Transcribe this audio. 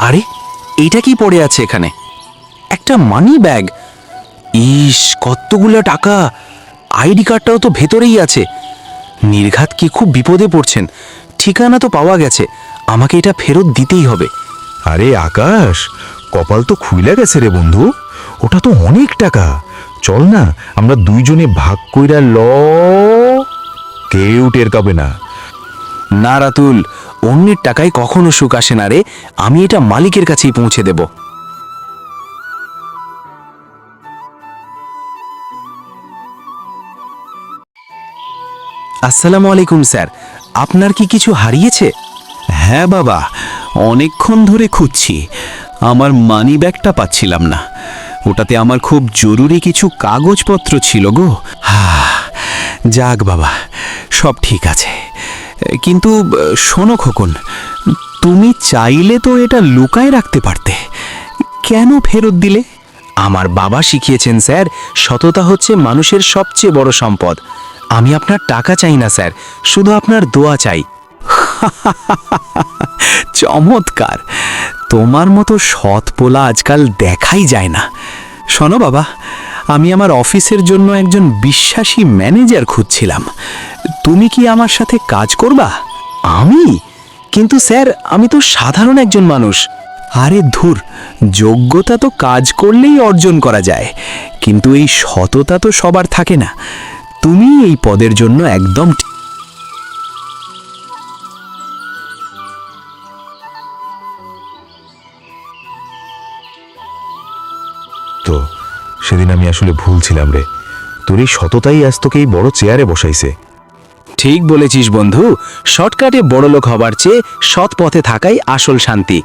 আরে এইটা কি পড়ে আছে এখানে? একটা মানি ব্যাগ। ইস, কতগুলো টাকা! আইডি কার্ডটাও তো ভেতরেই আছে। নির্ঘাত কি খুব বিপদে পড়ছেন। ঠিকানা তো পাওয়া গেছে, আমাকে এটা ফেরত দিতেই হবে। আরে আকাশ, কপাল তো খুইলা গেছে রে বন্ধু। ওটা তো অনেক টাকা। চল না, আমরা দুইজনে ভাগ কইরা কেউ টের কাবে না। না রাতুল, অন্যের টাকায় কখনো সুখ আসে না রে। আমি এটা মালিকের কাছেই পৌঁছে দেব। আসসালামু আলাইকুম স্যার, আপনার কি কিছু হারিয়েছে? হ্যাঁ বাবা, অনেকক্ষণ ধরে খুঁজছি। আমার মানি ব্যাগটা পাচ্ছিলাম না। ওটাতে আমার খুব জরুরি কিছু কাগজপত্র ছিল গো। যাক বাবা, সব ঠিক আছে। কিন্তু শোনো খোকন, তুমি চাইলে তো এটা লুকায় রাখতে পারতে। কেন ফেরত দিলে? আমার বাবা শিখিয়েছেন স্যার, সততা হচ্ছে মানুষের সবচেয়ে বড় সম্পদ। আমি আপনার টাকা চাই না স্যার, শুধু আপনার দোয়া চাই। চমৎকার! তোমার মতো সৎ পোলা আজকাল দেখাই যায় না। শোনো বাবা, আমি আমার অফিসের জন্য একজন বিশ্বাসী ম্যানেজার খুঁজছিলাম। তুমি কি আমার সাথে কাজ করবা? আমি? কিন্তু স্যার, আমি তো সাধারণ একজন মানুষ। আরে ধুর, যোগ্যতা তো কাজ করলেই অর্জন করা যায়, কিন্তু এই সততা তো সবার থাকে না। তুমি এই পদের জন্য একদম তো সেদিন আমি আসলে ভুল ছিলাম রে। তোর এই সততাই আজ তোকে এই বড় চেয়ারে বসাইছে। ঠিক বলেছিস বন্ধু, শর্টকাটে বড়লোক হবার চেয়ে সৎ পথে থাকাই আসল শান্তি।